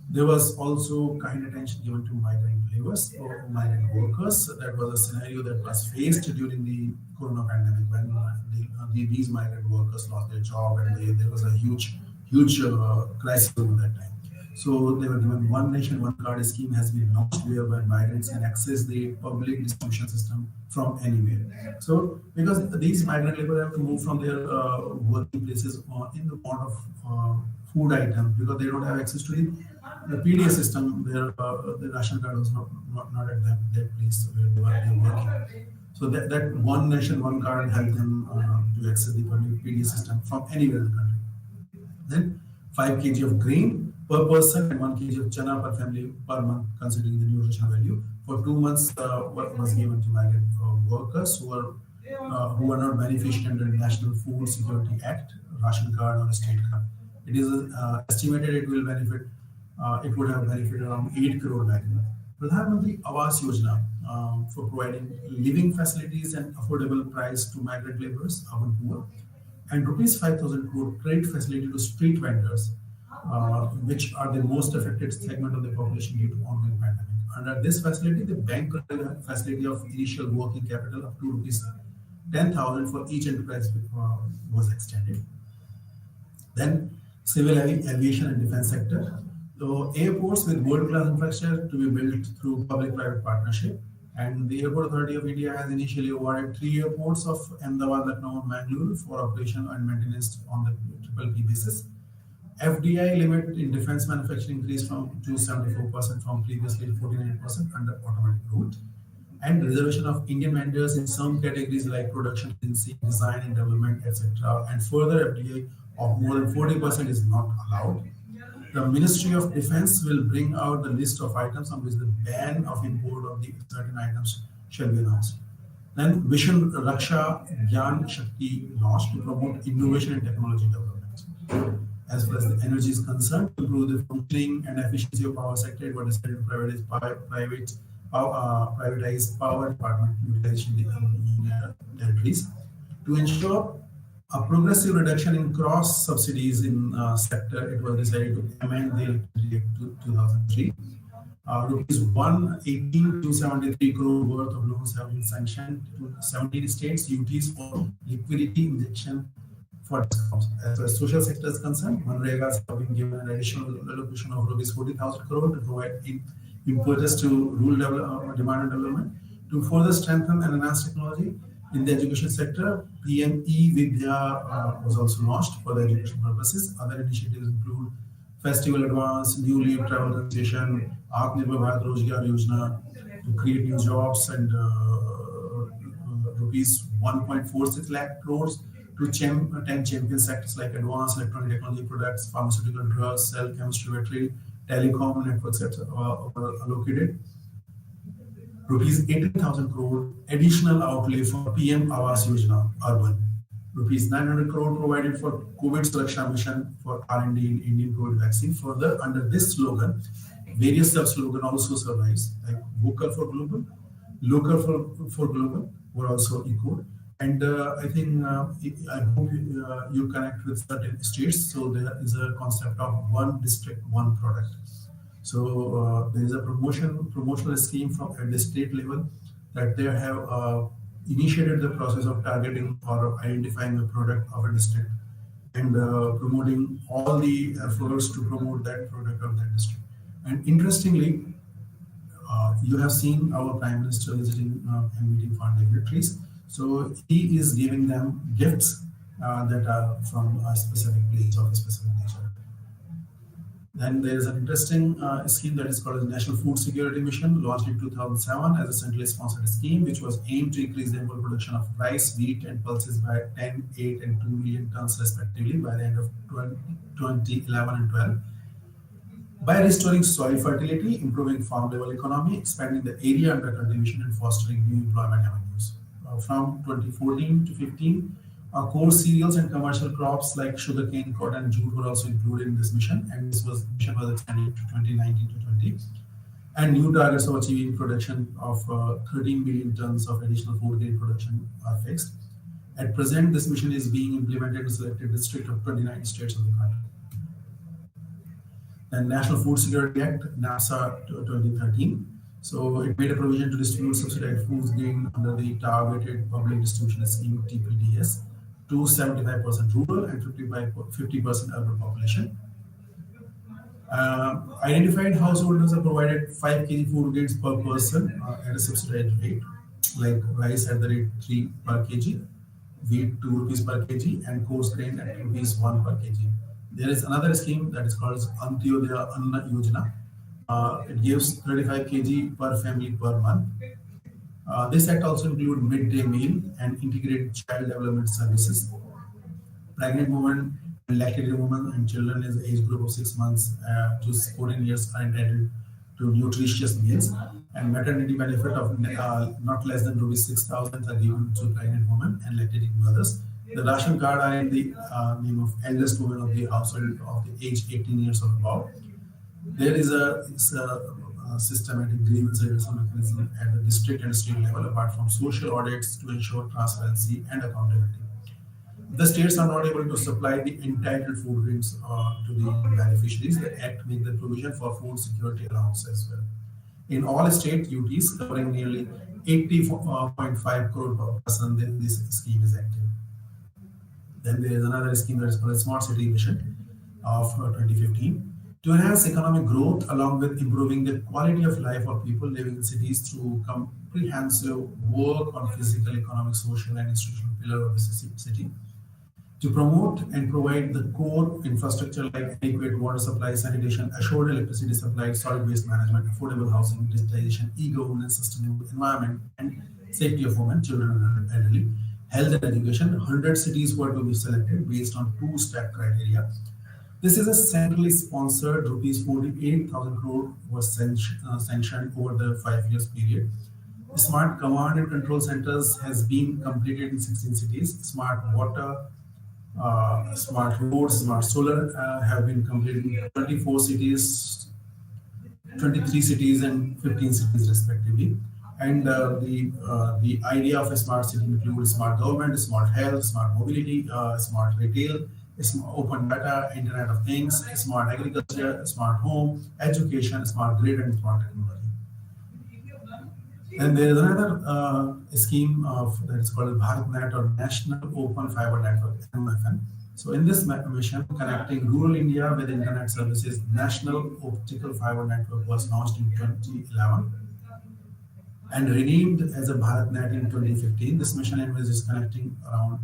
There was also kind attention given to migrant laborers or migrant workers. That was a scenario that was faced during the corona pandemic when these migrant workers lost their job and there was a huge crisis over that time. So they were given one nation, one card scheme has been launched whereby migrants can access the public distribution system from anywhere. So because these migrant labor have to move from their working places in the want of food items because they don't have access to the PDA system, the ration card was not at that place where they were working. So that one nation, one card helped them to access the public PDA system from anywhere in the country. Then 5 kg of grain per person and 1 kg of chana per family per month, considering the nutrition value. For 2 months, was given to migrant workers who are not beneficiaries under the National Food Security Act, ration card or state card. It is estimated it will benefit. It would have benefited around 8 crore migrants. Pradhan Mantri Awas Yojana for providing living facilities and affordable price to migrant laborers, urban poor, and rupees 5,000 crore credit facility to street vendors, which are the most affected segment of the population due to ongoing pandemic. Under this facility, the bank credit facility of initial working capital up to rupees 10,000 for each enterprise was extended. Then civil aviation and defense sector. So airports with world-class infrastructure to be built through public-private partnership. And the Airport Authority of India has initially awarded 3 airports of Ahmedabad, Lucknow, and Mangalore for operation and maintenance on the PPP basis. FDI limit in defense manufacturing increased to 74% from previously 49% under automatic route. And reservation of Indian vendors in some categories like production, agency, design and development, etc. And further FDI of more than 40% is not allowed. The Ministry of Defense will bring out the list of items on which the ban of import of the certain items shall be announced. Then Vision Raksha Gyan Shakti launched to promote innovation and technology development. As far as the energy is concerned, to improve the functioning and efficiency of power sector, it was decided to privatize power department utilization in territories. To ensure a progressive reduction in cross subsidies in sector, it was decided to amend the Electricity Act 2003. Rupees 118,273 crore worth of loans have been sanctioned to 17 states UTs for liquidity injection for discounts. As far as social sector is concerned, Manregas have been given an additional allocation of rupees 40,000 crore to provide impetus to rural demand and development. To further strengthen and enhance technology in the education sector, PM E-Vidya was also launched for the education purposes. Other initiatives include Festival Advance, New Leave Travel Concession, Atmanirbhar Bharat Rozgar Yojana to create new jobs, and rupees 1.46 lakh crores to 10 champion sectors like advanced electronic technology products, pharmaceutical drugs, cell chemistry, battery, telecom networks, etc. Were allocated. Rupees 18,000 crore additional outlay for PM Awas Yojana urban. Rupees 900 crore provided for COVID Suraksha mission for R&D in Indian COVID vaccine. Further, under this slogan, various sub-slogans also survives like vocal for global, local for global were also echoed. And I think I hope you connect with certain states. So there is a concept of one district, one product. So there is a promotional scheme from at the state level that they have initiated the process of targeting or identifying the product of a district and promoting all the efforts to promote that product of that district. And interestingly, you have seen our Prime Minister visiting and meeting foreign dignitaries. So he is giving them gifts that are from a specific place of a specific nature. Then there is an interesting scheme that is called the National Food Security Mission, launched in 2007 as a centrally sponsored scheme, which was aimed to increase the annual production of rice, wheat, and pulses by 10, 8, and 2 million tons respectively by the end of 2011 and 12. By restoring soil fertility, improving farm level economy, expanding the area under cultivation, and fostering new employment avenues. From 2014 to 15, core cereals and commercial crops like sugarcane, cotton, and jute were also included in this mission, and mission was extended to 2019 to 20. And new targets of achieving production of 13 million tons of additional food grain production are fixed. At present, this mission is being implemented in selected districts of 29 states of the country. And National Food Security Act, NAFSA 2013. So it made a provision to distribute subsidized food grain under the Targeted Public Distribution Scheme (TPDS) to 75% rural and 50% urban population. Identified householders are provided 5 kg food grains per person at a subsidized rate, like rice at the rate 3 per kg, wheat 2 rupees per kg, and coarse grain at rupees 1 per kg. There is another scheme that is called Antyodaya Anna Yojana. It gives 35 kg per family per month. This act also includes midday meal and integrated child development services. Pregnant women and lactating women and children in the age group of 6 months to 14 years are entitled to nutritious meals, and maternity benefit of not less than rupees 6,000 are given to pregnant women and lactating mothers. The ration card are in the name of eldest woman of the household of the age 18 years or above. There is a systematic grievance redressal mechanism at the district and state level, apart from social audits to ensure transparency and accountability. The states are not able to supply the entitled food grains to the beneficiaries. The Act makes the provision for food security allowance as well. In all state UTs covering nearly 80.5 crore per person, this scheme is active. Then there is another scheme that is called Smart City Mission of 2015 to enhance economic growth along with improving the quality of life of people living in cities through comprehensive work on physical, economic, social, and institutional pillar of the city. To promote and provide the core infrastructure like adequate water supply, sanitation, assured electricity supply, solid waste management, affordable housing, digitization, e-governance, sustainable environment, and safety of women, children, and elderly, health and education, 100 cities were to be selected based on 2-step criteria. This is a centrally sponsored rupees 48,000 crore was sanctioned over the 5 years period. Smart command and control centers has been completed in 16 cities. Smart water, smart roads, smart solar have been completed in 24 cities, 23 cities, and 15 cities respectively. And the idea of a smart city includes smart government, smart health, smart mobility, smart retail, open data, Internet of Things, smart agriculture, smart home, education, smart grid, and smart technology. And there is another scheme that is called BharatNet, or National Open Fiber Network (MFN). So in this mission, connecting rural India with internet services, National Optical Fiber Network was launched in 2011 and renamed as a BharatNet in 2015. This mission envisages connecting around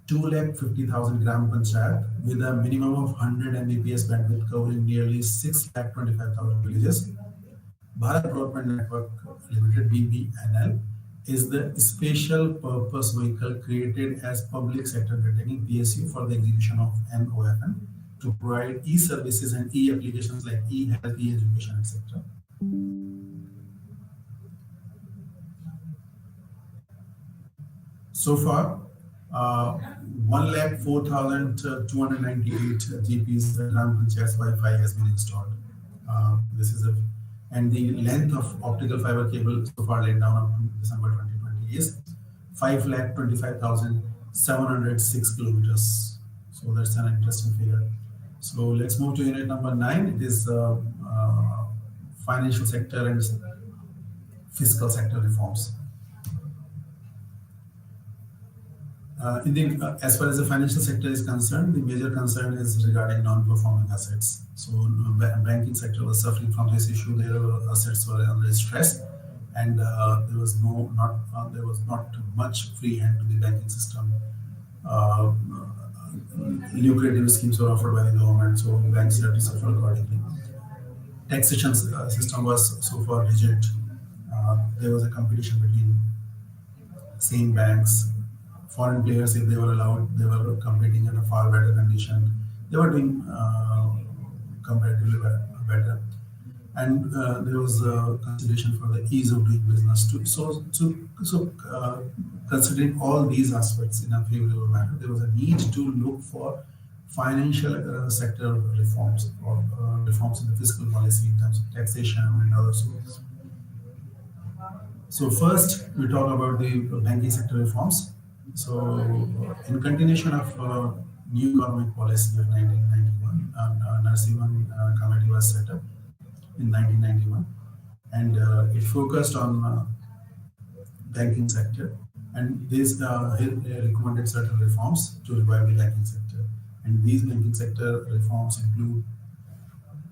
250,000 gram panchayat with a minimum of 100 Mbps bandwidth covering nearly 625,000 villages. Bharat Broadband Network Limited (BBNL) is the special purpose vehicle created as public sector undertaking PSU for the execution of NOFN to provide e-services and e-applications like e-health, e-education, etc. So far, 104,298 GPs Gram Panchayat Wi-Fi has been installed. And the length of optical fiber cable so far laid down up to December 2020 is 5,25,706 kilometers. So that's an interesting figure. So let's move to unit number 9. It is financial sector and fiscal sector reforms. As far as the financial sector is concerned, the major concern is regarding non-performing assets. So banking sector was suffering from this issue. Their assets were under stress, and there was not much free hand to the banking system. Lucrative schemes were offered by the government, so banks had to suffer accordingly. Taxation system was so far rigid. There was a competition between same banks. Foreign players, if they were allowed, they were competing in a far better condition. They were doing comparatively better, and there was consideration for the ease of doing business too. So considering all these aspects in a favorable manner, there was a need to look for financial sector reforms or reforms in the fiscal policy in terms of taxation and other sources. So first, we talk about the banking sector reforms. So, in continuation of new economic policy of 1991, Narasimhan Committee was set up in 1991, and it focused on banking sector, and this he recommended certain reforms to revive the banking sector. And these banking sector reforms include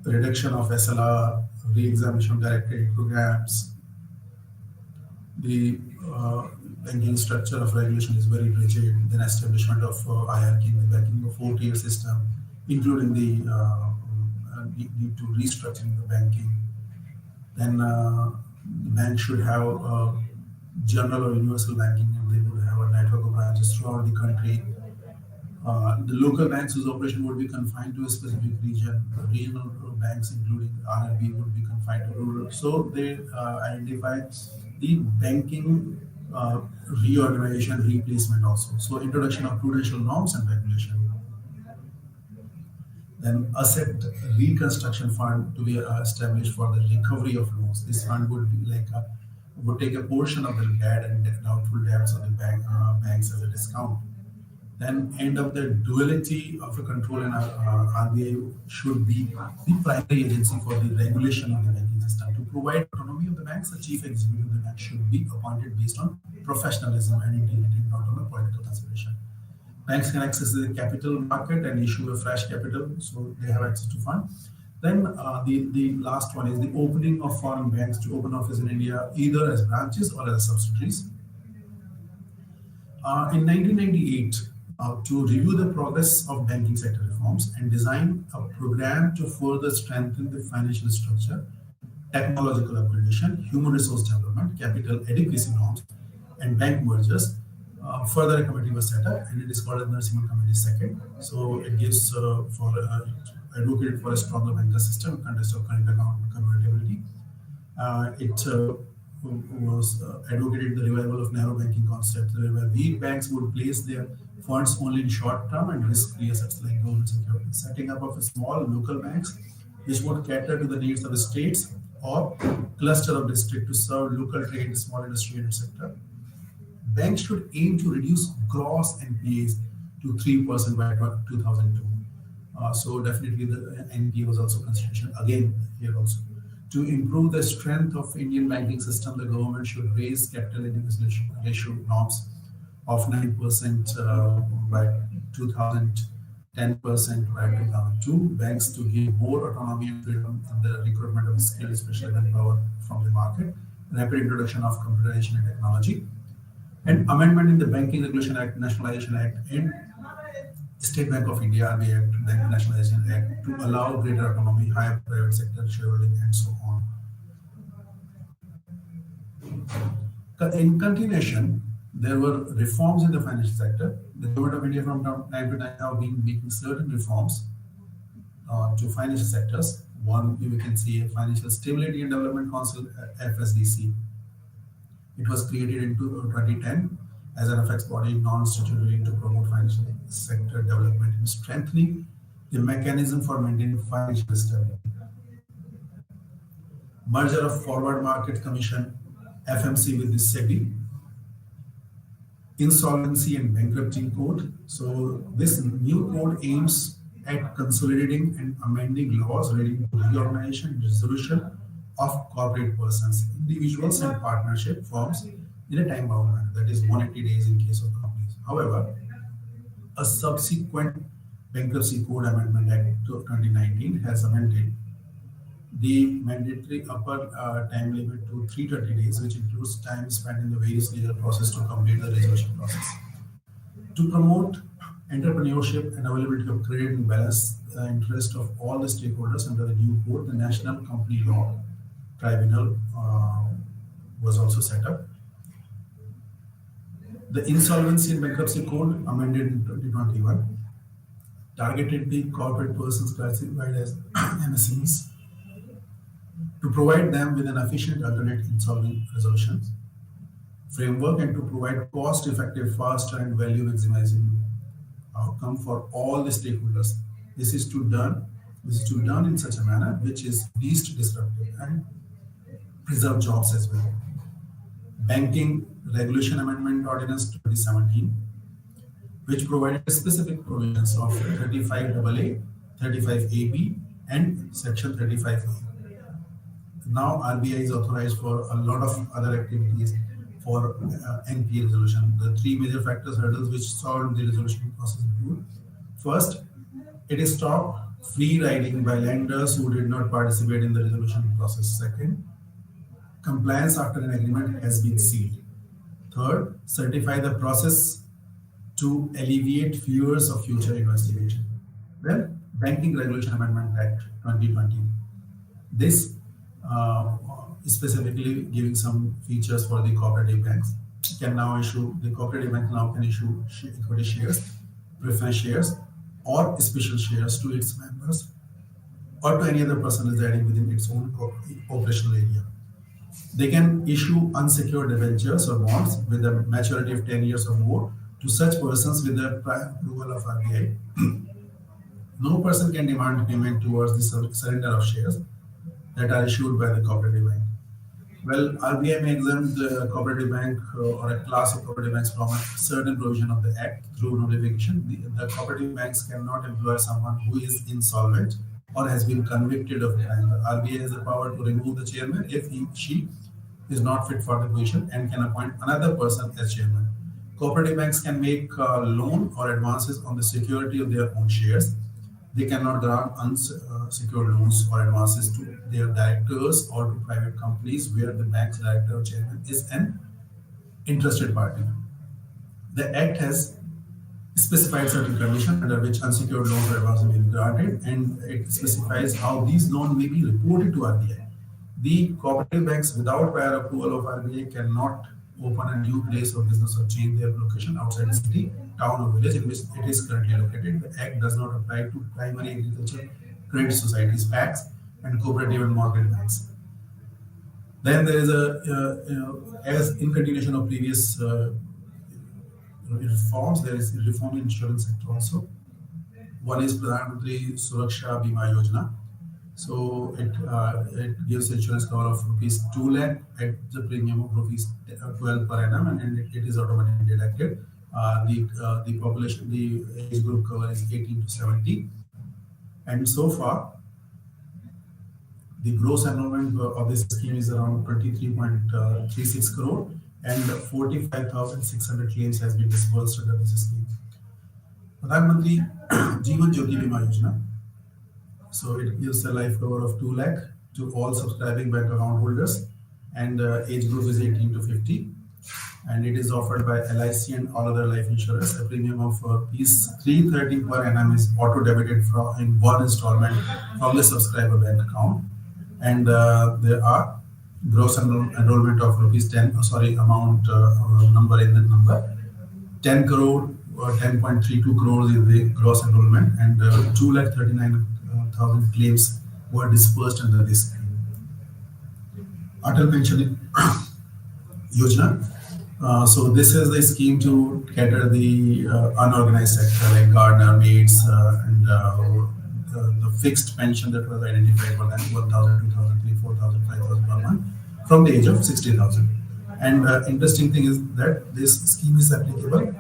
the reduction of SLR, re-examination of direct credit programs. The banking structure of regulation is very rigid. Then establishment of hierarchy in the banking, a 4-tier system, including the need to restructuring the banking. Then the bank should have general or universal banking, and they would have a network of branches throughout the country. The local banks whose operation would be confined to a specific region. Regional banks, including RRB, would be confined to rural. So they identify the banking reorganization, replacement also. So introduction of prudential norms and regulation. Then asset reconstruction fund to be established for the recovery of loans. This fund would be would take a portion of the bad and doubtful debts of the banks as a discount. Then end of the duality of a control and RBI should be the primary agency for the regulation of the banking system. To provide autonomy of the banks, the chief executive of the bank should be appointed based on professionalism and integrity, not on a political consideration. Banks can access the capital market and issue a fresh capital, so they have access to fund. Then the last one is the opening of foreign banks to open office in India, either as branches or as subsidiaries. In 1998, to review the progress of banking sector reforms and design a program to further strengthen the financial structure, technological upgradation, human resource development, capital adequacy norms, and bank mergers. Further, a committee was set up, and it is called the Narasimhan Committee Second. So it gives advocated for a stronger banking system, context of current account convertibility. It was advocated the revival of narrow banking concept, where weak banks would place their funds only in short term and risk-free assets like gold and securities. Setting up of a small local banks which would cater to the needs of the states or cluster of district to serve local trade, small industry, etc. Banks should aim to reduce gross NPAs to 3% by 2002. So definitely the NPA was also consideration again here also. To improve the strength of Indian banking system, the government should raise capital adequacy ratio norms of 9% by 2000, 10% by 2002. Banks to give more autonomy and freedom in the recruitment of skill, especially manpower from the market. Rapid introduction of computerization and technology. And amendment in the Banking Regulation Act, Nationalization Act, and State Bank of India, RBI Act, Bank Nationalization Act to allow greater autonomy, higher private sector shareholding, and so on. In continuation, there were reforms in the financial sector. The government of India from time to time have been making certain reforms to financial sectors. One, you can see a Financial Stability and Development Council, FSDC. It was created in 2010 as an effects body non-statutory to promote financial sector development and strengthening the mechanism for maintaining financial stability. Merger of Forward Market Commission, FMC, with the SEBI. Insolvency and Bankruptcy Code. So this new code aims at consolidating and amending laws relating to reorganization and resolution of corporate persons, individuals, and partnership forms in a time-bound manner, that is 180 days in case of companies. However, a subsequent Bankruptcy Code Amendment Act 2019 has amended the mandatory upper time limit to 330 days, which includes time spent in the various legal process to complete the resolution process. To promote entrepreneurship and availability of credit and balance the interest of all the stakeholders under the new code, the National Company Law Tribunal was also set up. The Insolvency and Bankruptcy Code, amended in 2021, targeted the corporate persons classified as MSMEs to provide them with an efficient alternate insolvency resolution framework and to provide cost-effective, faster, and value-maximizing outcome for all the stakeholders. This is to done in such a manner which is least disruptive and preserve jobs as well. Banking Regulation Amendment Ordinance 2017, which provided specific provisions of 35AA, 35AB, and Section 35A. Now RBI is authorized for a lot of other activities for NPA resolution. The three major factors hurdles which solve the resolution process include: first, it is stop free riding by lenders who did not participate in the resolution process. Second, compliance after an agreement has been sealed. Third, certify the process to alleviate fears of future investigation. Well, Banking Regulation Amendment Act 2020. This specifically giving some features for the cooperative banks. The cooperative bank now can issue equity shares, preference shares, or special shares to its members or to any other person residing within its own operational area. They can issue unsecured debentures or bonds with a maturity of 10 years or more to such persons with the prior approval of RBI. No person can demand payment towards the surrender of shares that are issued by the cooperative bank. Well, RBI may exempt the cooperative bank or a class of cooperative banks from a certain provision of the Act through notification. The cooperative banks cannot employ someone who is insolvent or has been convicted of crime. The RBI has the power to remove the chairman if she is not fit for the position and can appoint another person as chairman. Cooperative banks can make loan or advances on the security of their own shares. They cannot grant unsecured loans or advances to their directors or to private companies where the bank's director or chairman is an interested party. The Act has specified certain conditions under which unsecured loans or advances may be granted, and it specifies how these loans may be reported to RBI. The cooperative banks without prior approval of RBI cannot open a new place of business or change their location outside the city, town, or village in which it is currently located. The Act does not apply to primary agriculture credit societies, PACs, and cooperative and mortgage banks. Then there is as in continuation of previous reforms, there is reform in insurance sector also. One is Pradhan Mantri Suraksha Bima Yojana. So it gives insurance cover of rupees 2 lakh at the premium of rupees 12 per annum, and it is automatically deducted. The population, the age group cover is 18 to 70, and so far the gross enrollment of this scheme is around 23.36 crore, and 45,600 claims has been disbursed under this scheme. Pradhan Mantri Jeevan Jyoti Bima Yojana. So it gives a life cover of 2 lakh to all subscribing bank account holders, and age group is 18 to 50, and it is offered by LIC and all other life insurers. A premium of rupees 330 per annum is auto debited in one installment from the subscriber bank account, and there are gross enrollment of rupees 10. Number in the number 10 crore or 10.32 crores is the gross enrollment, and 2,39,000 claims were disbursed under this scheme. Atal Pension Yojana. So this is the scheme to cater the unorganized sector like gardener, maids, and the fixed pension that was identified for them, 1,000, 2,000, 3,000, 4,000, 5,000 per month from the age of 60,000. And interesting thing is that this scheme is applicable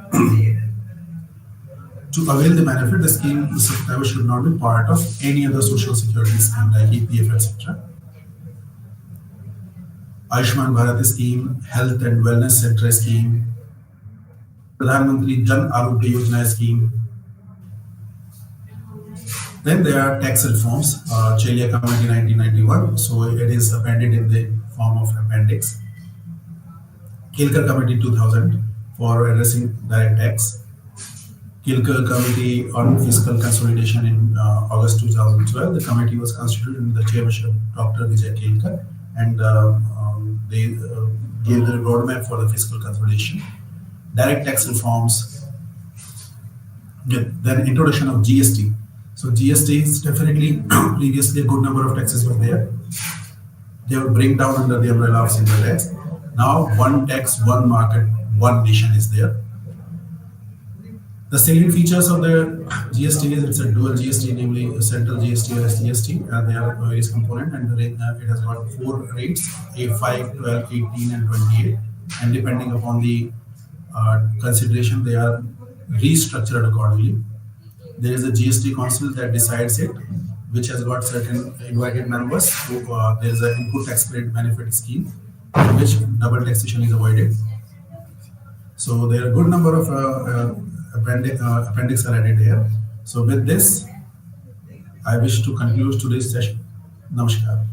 to avail the benefit. The scheme, the subscriber should not be part of any other social security scheme like EPF, etc. Ayushman Bharat scheme, Health and Wellness Center scheme, Pradhan Mantri Jan Arogya Yojana scheme. Then there are tax reforms, Chelia Committee 1991, so it is appended in the form of appendix. Kilkar Committee 2000 for addressing direct tax. Kilkar Committee on Fiscal Consolidation in August 2012. The committee was constituted in the chairmanship Dr. Vijay Kilkar, and they gave the roadmap for the fiscal consolidation. Direct tax reforms. Then introduction of GST. So GST is definitely previously a good number of taxes were there. They will bring down under the umbrella of single tax. Now one tax, one market, one nation is there. The salient features of the GST is it's a dual GST, namely a central GST or SGST. They are various components, and it has got 4 rates: A5, 12, 18, and 28. And depending upon the consideration, they are restructured accordingly. There is a GST council that decides it, which has got certain invited members. So there is an input tax credit benefit scheme, in which double taxation is avoided. So there are a good number of appendix are added here. So with this, I wish to conclude today's session. Namaskar.